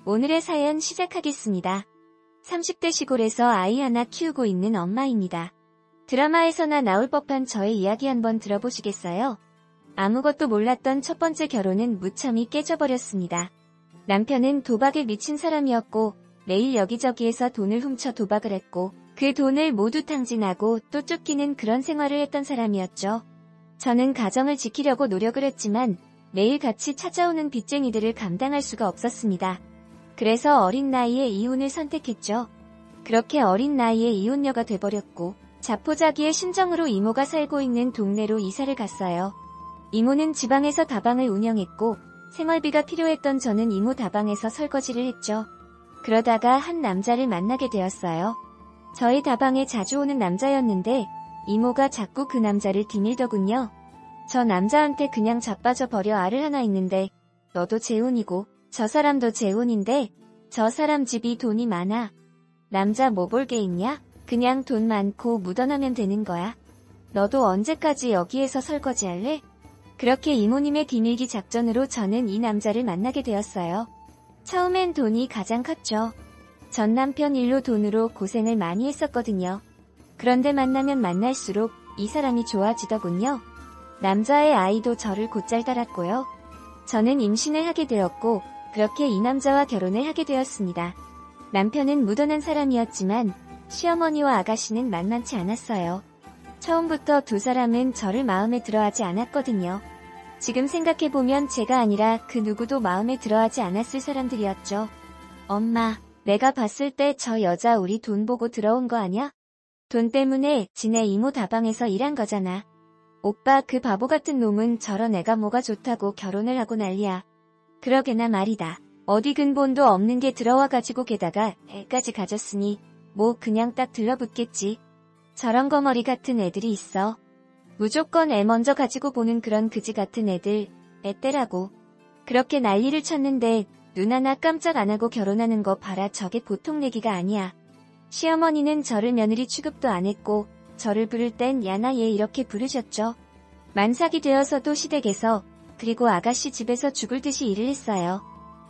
오늘의 사연 시작하겠습니다. 30대 시골에서 아이 하나 키우고 있는 엄마입니다. 드라마에서나 나올 법한 저의 이야기 한번 들어보시겠어요? 아무것도 몰랐던 첫 번째 결혼은 무참히 깨져버렸습니다. 남편은 도박에 미친 사람이었고 매일 여기저기에서 돈을 훔쳐 도박을 했고 그 돈을 모두 탕진하고 또 쫓기는 그런 생활을 했던 사람이었죠. 저는 가정을 지키려고 노력을 했지만 매일 같이 찾아오는 빚쟁이들을 감당할 수가 없었습니다. 그래서 어린 나이에 이혼을 선택했죠. 그렇게 어린 나이에 이혼녀가 돼버렸고 자포자기의 심정으로 이모가 살고 있는 동네로 이사를 갔어요. 이모는 지방에서 다방을 운영했고 생활비가 필요했던 저는 이모 다방에서 설거지를 했죠. 그러다가 한 남자를 만나게 되었어요. 저희 다방에 자주 오는 남자였는데 이모가 자꾸 그 남자를 디밀더군요. 저 남자한테 그냥 자빠져 버려 알을 하나 있는데 너도 재혼이고 저 사람도 재혼인데 저 사람 집이 돈이 많아. 남자 뭐 볼 게 있냐? 그냥 돈 많고 묻어나면 되는 거야. 너도 언제까지 여기에서 설거지 할래? 그렇게 이모님의 디밀기 작전으로 저는 이 남자를 만나게 되었어요. 처음엔 돈이 가장 컸죠. 전 남편 일로 돈으로 고생을 많이 했었거든요. 그런데 만나면 만날수록 이 사람이 좋아지더군요. 남자의 아이도 저를 곧잘 따랐고요. 저는 임신을 하게 되었고 그렇게 이 남자와 결혼을 하게 되었습니다. 남편은 무던한 사람이었지만 시어머니와 아가씨는 만만치 않았어요. 처음부터 두 사람은 저를 마음에 들어하지 않았거든요. 지금 생각해보면 제가 아니라 그 누구도 마음에 들어하지 않았을 사람들이었죠. 엄마, 내가 봤을 때 저 여자 우리 돈 보고 들어온 거 아냐? 돈 때문에 지네 이모 다방에서 일한 거잖아. 오빠 그 바보 같은 놈은 저런 애가 뭐가 좋다고 결혼을 하고 난리야. 그러게나 말이다. 어디 근본도 없는 게 들어와가지고 게다가 애까지 가졌으니 뭐 그냥 딱 들러붙겠지. 저런 거머리 같은 애들이 있어. 무조건 애 먼저 가지고 보는 그런 그지 같은 애들, 애떼라고. 그렇게 난리를 쳤는데 눈 하나 깜짝 안 하고 결혼하는 거 봐라. 저게 보통 내기가 아니야. 시어머니는 저를 며느리 취급도 안 했고 저를 부를 땐 야나 얘 이렇게 부르셨죠. 만삭이 되어서도 시댁에서 그리고 아가씨 집에서 죽을 듯이 일을 했어요.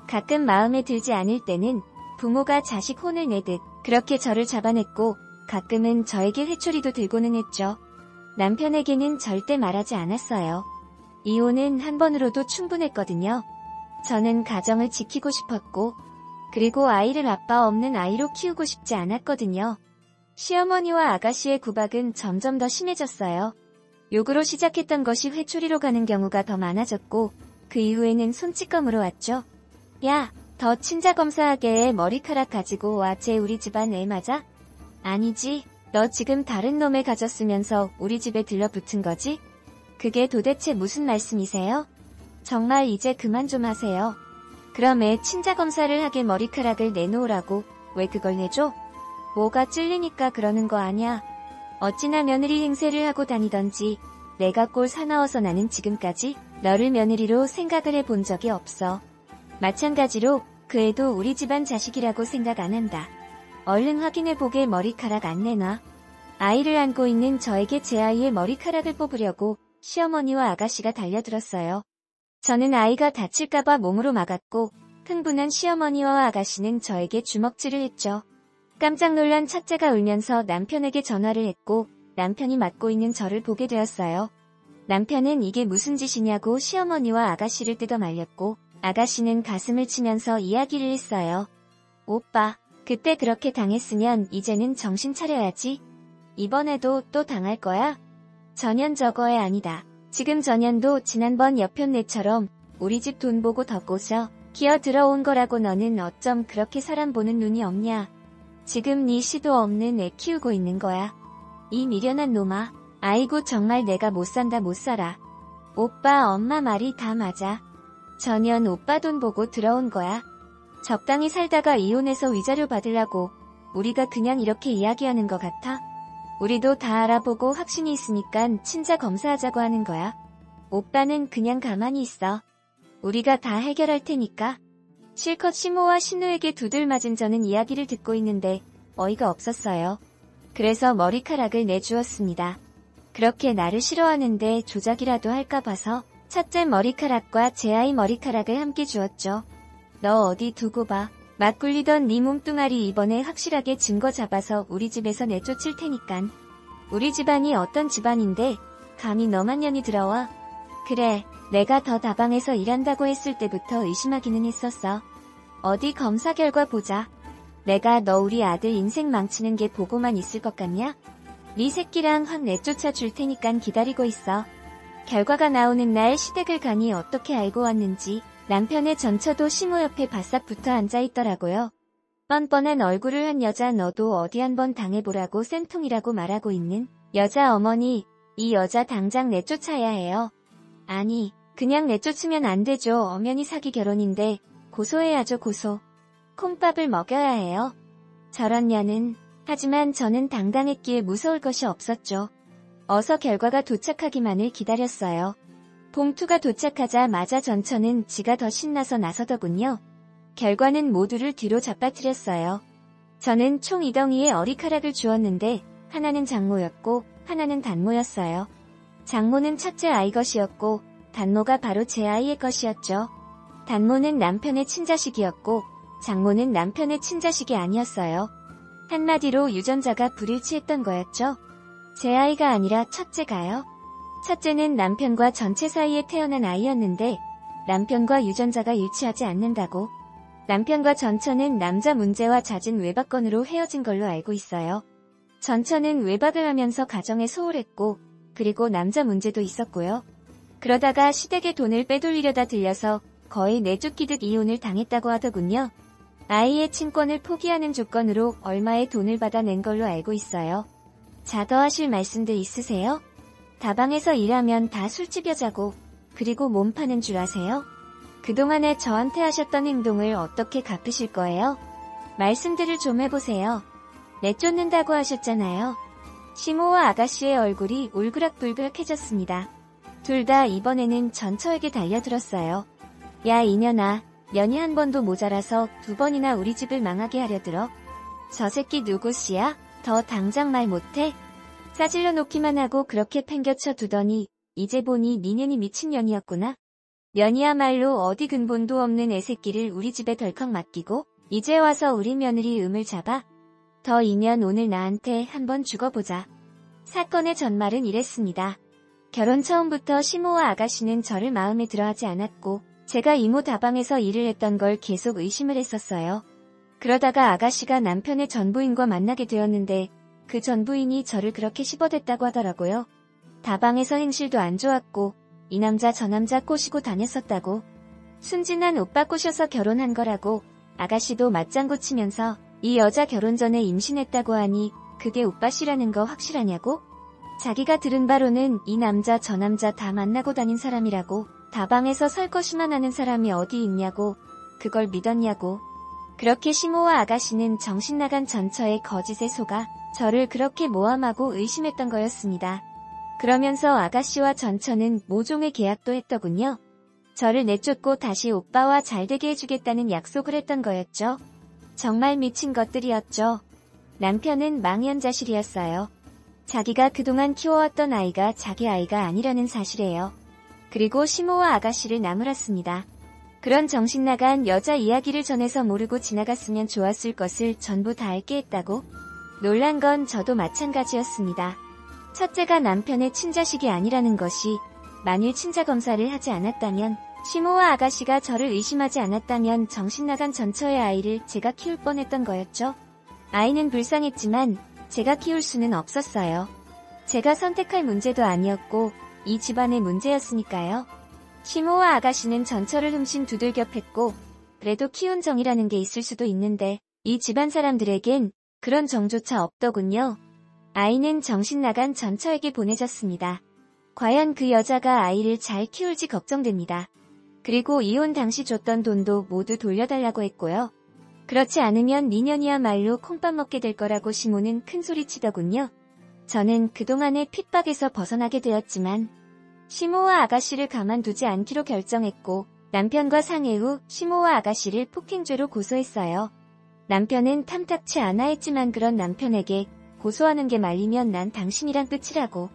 가끔 마음에 들지 않을 때는 부모가 자식 혼을 내듯 그렇게 저를 잡아냈고 가끔은 저에게 회초리도 들고는 했죠. 남편에게는 절대 말하지 않았어요. 이혼은 한 번으로도 충분했거든요. 저는 가정을 지키고 싶었고 그리고 아이를 아빠 없는 아이로 키우고 싶지 않았거든요. 시어머니와 아가씨의 구박은 점점 더 심해졌어요. 욕으로 시작했던 것이 회초리로 가는 경우가 더 많아졌고 그 이후에는 손찌검으로 왔죠. 야, 더 친자검사하게 머리카락 가지고 와. 쟤 우리 집안 애 맞아? 아니지. 너 지금 다른 놈에 가졌으면서 우리 집에 들러붙은 거지? 그게 도대체 무슨 말씀이세요? 정말 이제 그만 좀 하세요. 그럼 애 친자검사를 하게 머리카락을 내놓으라고. 왜 그걸 내줘? 뭐가 찔리니까 그러는 거 아냐? 어찌나 며느리 행세를 하고 다니던지 내가 꼴 사나워서 나는 지금까지 너를 며느리로 생각을 해본 적이 없어. 마찬가지로 그 애도 우리 집안 자식이라고 생각 안 한다. 얼른 확인해보게. 머리카락 안 내놔. 아이를 안고 있는 저에게 제 아이의 머리카락을 뽑으려고 시어머니와 아가씨가 달려들었어요. 저는 아이가 다칠까봐 몸으로 막았고 흥분한 시어머니와 아가씨는 저에게 주먹질을 했죠. 깜짝 놀란 첫째가 울면서 남편에게 전화를 했고 남편이 맞고 있는 저를 보게 되었어요. 남편은 이게 무슨 짓이냐고 시어머니와 아가씨를 뜯어 말렸고 아가씨는 가슴을 치면서 이야기를 했어요. 오빠, 그때 그렇게 당했으면 이제는 정신 차려야지. 이번에도 또 당할 거야? 전현 저거애 아니다. 지금 전현도 지난번 여편네처럼 우리 집 돈 보고 더 꼬셔 기어 들어온 거라고. 너는 어쩜 그렇게 사람 보는 눈이 없냐. 지금 네 시도 없는 애 키우고 있는 거야. 이 미련한 놈아. 아이고 정말 내가 못 산다 못 살아. 오빠 엄마 말이 다 맞아. 전현 오빠 돈 보고 들어온 거야. 적당히 살다가 이혼해서 위자료 받으려고 우리가 그냥 이렇게 이야기하는 것 같아? 우리도 다 알아보고 확신이 있으니까 친자 검사하자고 하는 거야. 오빠는 그냥 가만히 있어. 우리가 다 해결할 테니까. 실컷 시모와 신우에게 두들 맞은 저는 이야기를 듣고 있는데 어이가 없었어요. 그래서 머리카락을 내주었습니다. 그렇게 나를 싫어하는데 조작이라도 할까 봐서 첫째 머리카락과 제 아이 머리카락을 함께 주었죠. 너 어디 두고 봐. 막 굴리던 네 몸뚱아리 이번에 확실하게 증거 잡아서 우리 집에서 내쫓을 테니깐. 우리 집안이 어떤 집안인데 감히 너만 년이 들어와. 그래, 내가 더 다방에서 일한다고 했을 때부터 의심하기는 했었어. 어디 검사 결과 보자. 내가 너 우리 아들 인생 망치는 게 보고만 있을 것 같냐? 네 새끼랑 확 내쫓아 줄 테니깐 기다리고 있어. 결과가 나오는 날 시댁을 가니 어떻게 알고 왔는지 남편의 전처도 시모 옆에 바싹 붙어 앉아있더라고요. 뻔뻔한 얼굴을 한 여자 너도 어디 한번 당해보라고 쌤통이라고 말하고 있는 여자 어머니, 이 여자 당장 내쫓아야 해요. 아니, 그냥 내쫓으면 안 되죠. 엄연히 사기 결혼인데 고소해야죠. 고소. 콩밥을 먹여야 해요. 저런 년은. 하지만 저는 당당했기에 무서울 것이 없었죠. 어서 결과가 도착하기만을 기다렸어요. 봉투가 도착하자마자 전처는 지가 더 신나서 나서더군요. 결과는 모두를 뒤로 잡아뜨렸어요. 저는 총 2덩이의 어리카락을 주었는데 하나는 장모였고 하나는 단모였어요. 장모는 첫째 아이 것이었고 단모가 바로 제 아이의 것이었죠. 단모는 남편의 친자식이었고 장모는 남편의 친자식이 아니었어요. 한마디로 유전자가 불일치했던 거였죠. 제 아이가 아니라 첫째가요. 첫째는 남편과 전체 사이에 태어난 아이였는데 남편과 유전자가 일치하지 않는다고. 남편과 전처는 남자 문제와 잦은 외박건으로 헤어진 걸로 알고 있어요. 전처는 외박을 하면서 가정에 소홀했고 그리고 남자 문제도 있었고요. 그러다가 시댁에 돈을 빼돌리려다 들려서 거의 내쫓기듯 이혼을 당했다고 하더군요. 아이의 친권을 포기하는 조건으로 얼마의 돈을 받아낸 걸로 알고 있어요. 자, 더 하실 말씀들 있으세요? 다방에서 일하면 다 술집 여자고 그리고 몸 파는 줄 아세요? 그동안에 저한테 하셨던 행동을 어떻게 갚으실 거예요? 말씀들을 좀 해보세요. 내쫓는다고 하셨잖아요. 시모와 아가씨의 얼굴이 울그락불그락해졌습니다. 둘 다 이번에는 전처에게 달려들었어요. 야 이년아, 년이 한 번도 모자라서 2번이나 우리 집을 망하게 하려 들어. 저 새끼 누구씨야? 더 당장 말 못해? 싸질러 놓기만 하고 그렇게 팽겨쳐 두더니 이제 보니 니년이 미친년이었구나. 년이야말로 어디 근본도 없는 애새끼를 우리 집에 덜컥 맡기고 이제 와서 우리 며느리 음을 잡아? 더 이면 오늘 나한테 한번 죽어보자. 사건의 전말은 이랬습니다. 결혼 처음부터 시모와 아가씨는 저를 마음에 들어하지 않았고 제가 이모 다방에서 일을 했던 걸 계속 의심을 했었어요. 그러다가 아가씨가 남편의 전부인과 만나게 되었는데 그 전부인이 저를 그렇게 씹어댔다고 하더라고요. 다방에서 행실도 안 좋았고 이 남자 저 남자 꼬시고 다녔었다고. 순진한 오빠 꼬셔서 결혼한 거라고. 아가씨도 맞장구 치면서 이 여자 결혼 전에 임신했다고 하니 그게 오빠 씨라는 거 확실하냐고? 자기가 들은 바로는 이 남자 저 남자 다 만나고 다닌 사람이라고. 다방에서 설거지만 하는 사람이 어디 있냐고. 그걸 믿었냐고. 그렇게 시모와 아가씨는 정신나간 전처의 거짓에 속아 저를 그렇게 모함하고 의심했던 거였습니다. 그러면서 아가씨와 전처는 모종의 계약도 했더군요. 저를 내쫓고 다시 오빠와 잘되게 해주겠다는 약속을 했던 거였죠. 정말 미친 것들이었죠. 남편은 망연자실이었어요. 자기가 그동안 키워왔던 아이가 자기 아이가 아니라는 사실이에요. 그리고 시모와 아가씨를 나무랐습니다. 그런 정신나간 여자 이야기를 전해서 모르고 지나갔으면 좋았을 것을 전부 다 알게 했다고? 놀란 건 저도 마찬가지였습니다. 첫째가 남편의 친자식이 아니라는 것이 만일 친자검사를 하지 않았다면 시모와 아가씨가 저를 의심하지 않았다면 정신나간 전처의 아이를 제가 키울 뻔했던 거였죠. 아이는 불쌍했지만 제가 키울 수는 없었어요. 제가 선택할 문제도 아니었고 이 집안의 문제였으니까요. 시모와 아가씨는 전처를 흠씬 두들겨 팼고 그래도 키운 정이라는 게 있을 수도 있는데 이 집안 사람들에겐 그런 정조차 없더군요. 아이는 정신나간 전처에게 보내졌습니다. 과연 그 여자가 아이를 잘 키울지 걱정됩니다. 그리고 이혼 당시 줬던 돈도 모두 돌려달라고 했고요. 그렇지 않으면 니년이야말로 콩밥 먹게 될 거라고 시모는 큰소리치더군요. 저는 그동안의 핍박에서 벗어나게 되었지만 시모와 아가씨를 가만두지 않기로 결정했고 남편과 상의 후 시모와 아가씨를 폭행죄로 고소했어요. 남편은 탐탁치 않아 했지만 그런 남편에게 고소하는 게 말리면 난 당신이랑 끝이라고.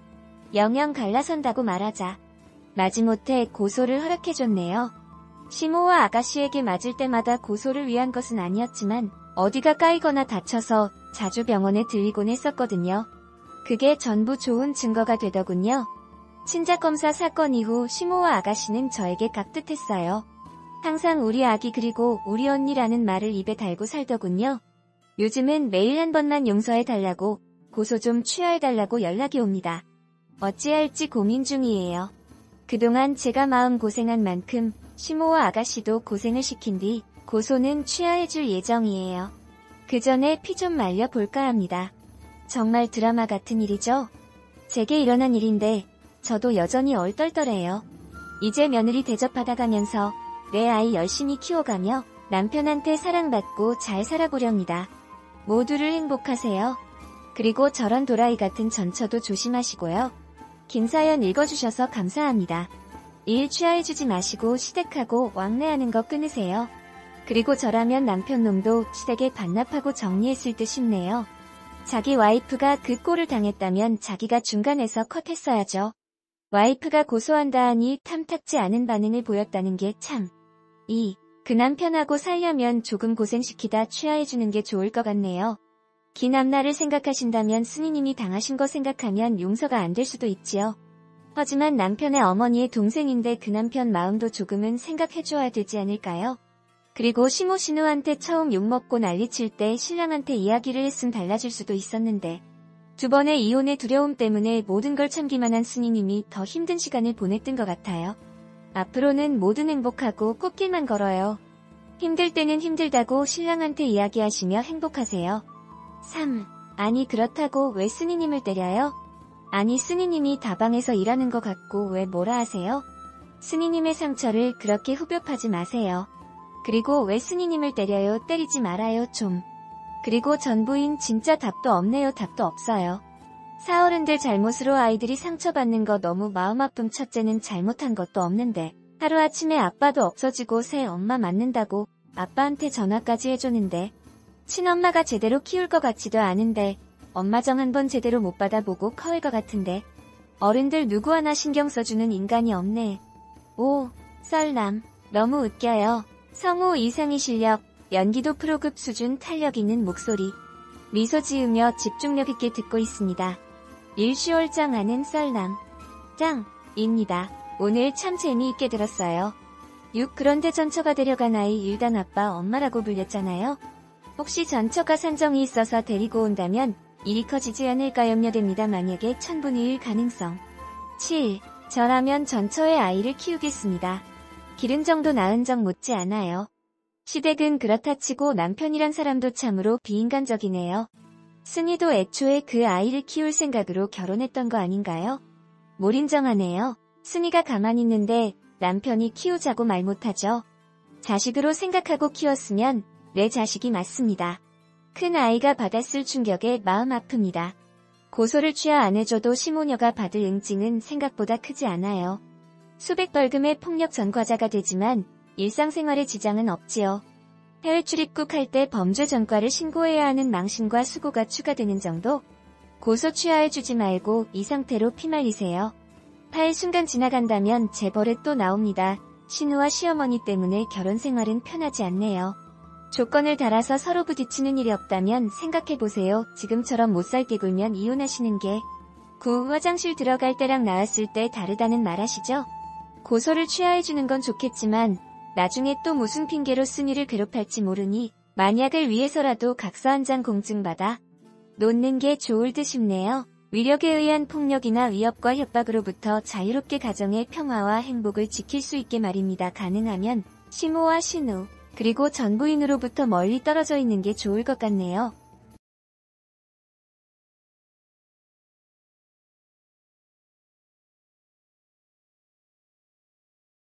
영영 갈라선다고 말하자. 마지못해 고소를 허락해줬네요. 시모와 아가씨에게 맞을 때마다 고소를 위한 것은 아니었지만 어디가 까이거나 다쳐서 자주 병원에 들리곤 했었거든요. 그게 전부 좋은 증거가 되더군요. 친자검사 사건 이후 시모와 아가씨는 저에게 깍듯했어요. 항상 우리 아기 그리고 우리 언니라는 말을 입에 달고 살더군요. 요즘은 매일 한 번만 용서해달라고, 고소 좀 취하해달라고 연락이 옵니다. 어찌할지 고민 중이에요. 그동안 제가 마음 고생한 만큼 시모와 아가씨도 고생을 시킨 뒤 고소는 취하해줄 예정이에요. 그 전에 피 좀 말려볼까 합니다. 정말 드라마 같은 일이죠? 제게 일어난 일인데 저도 여전히 얼떨떨해요. 이제 며느리 대접받아가면서 내 아이 열심히 키워가며 남편한테 사랑받고 잘 살아보렵니다. 모두를 행복하세요. 그리고 저런 도라이 같은 전처도 조심하시고요. 긴 사연 읽어주셔서 감사합니다. 일 취하해주지 마시고 시댁하고 왕래하는 거 끊으세요. 그리고 저라면 남편 놈도 시댁에 반납하고 정리했을 듯 싶네요. 자기 와이프가 그 꼴을 당했다면 자기가 중간에서 컷했어야죠. 와이프가 고소한다 하니 탐탁지 않은 반응을 보였다는 게 참. 그 남편하고 살려면 조금 고생시키다 취하해주는 게 좋을 것 같네요. 긴 앞날을 생각하신다면 스니님이 당하신 거 생각하면 용서가 안 될 수도 있지요. 하지만 남편의 어머니의 동생인데 그 남편 마음도 조금은 생각해줘야 되지 않을까요? 그리고 시모 신우한테 처음 욕먹고 난리칠 때 신랑한테 이야기를 했음 달라질 수도 있었는데 두 번의 이혼의 두려움 때문에 모든 걸 참기만 한 스니님이 더 힘든 시간을 보냈던 것 같아요. 앞으로는 뭐든 행복하고 꽃길만 걸어요. 힘들 때는 힘들다고 신랑한테 이야기하시며 행복하세요. 3. 아니 그렇다고 왜 스니님을 때려요? 아니 스니님이 다방에서 일하는 것 같고 왜 뭐라 하세요? 스니님의 상처를 그렇게 후벼파지 마세요. 그리고 왜 스니님을 때려요? 때리지 말아요 좀. 그리고 전부인 진짜 답도 없네요. 답도 없어요. 사어른들 잘못으로 아이들이 상처받는 거 너무 마음 아픔. 첫째는 잘못한 것도 없는데 하루아침에 아빠도 없어지고 새 엄마 맞는다고 아빠한테 전화까지 해줬는데 친엄마가 제대로 키울 것 같지도 않은데 엄마 정 한 번 제대로 못 받아보고 커할 것 같은데 어른들 누구 하나 신경 써주는 인간이 없네. 오, 썰남. 너무 웃겨요. 성우 이상희 실력, 연기도 프로급 수준 탄력 있는 목소리. 미소 지으며 집중력 있게 듣고 있습니다. 일슈월장하는 썰남. 짱입니다. 오늘 참 재미있게 들었어요. 6. 그런데 전처가 데려간 아이 일단 아빠 엄마라고 불렸잖아요. 혹시 전처가 산정이 있어서 데리고 온다면 일이 커지지 않을까 염려됩니다. 만약에 1000분의 1 가능성. 7. 저라면 전처의 아이를 키우겠습니다. 기른 정도 낳은 정 못지 않아요. 시댁은 그렇다 치고 남편이란 사람도 참으로 비인간적이네요. 스니도 애초에 그 아이를 키울 생각으로 결혼했던 거 아닌가요? 몰인정하네요. 스니가 가만히 있는데 남편이 키우자고 말 못하죠. 자식으로 생각하고 키웠으면 내 자식이 맞습니다. 큰 아이가 받았을 충격에 마음 아픕니다. 고소를 취하 안 해줘도 시모녀가 받을 응징은 생각보다 크지 않아요. 수백 벌금의 폭력 전과자가 되지만 일상생활에 지장은 없지요. 해외 출입국 할 때 범죄 전과를 신고해야 하는 망신과 수고가 추가되는 정도? 고소 취하해주지 말고 이 상태로 피말리세요. 8. 순간 지나간다면 재벌에 또 나옵니다. 신우와 시어머니 때문에 결혼 생활은 편하지 않네요. 조건을 달아서 서로 부딪히는 일이 없다면 생각해보세요. 지금처럼 못 살게 굴면 이혼하시는 게. 9. 화장실 들어갈 때랑 나왔을 때 다르다는 말 아시죠? 고소를 취하해주는 건 좋겠지만 나중에 또 무슨 핑계로 스니를 괴롭힐지 모르니 만약을 위해서라도 각서 한 장 공증받아 놓는 게 좋을 듯 싶네요. 위력에 의한 폭력이나 위협과 협박으로부터 자유롭게 가정의 평화와 행복을 지킬 수 있게 말입니다. 가능하면 시모와 신우 그리고 전부인으로부터 멀리 떨어져 있는 게 좋을 것 같네요.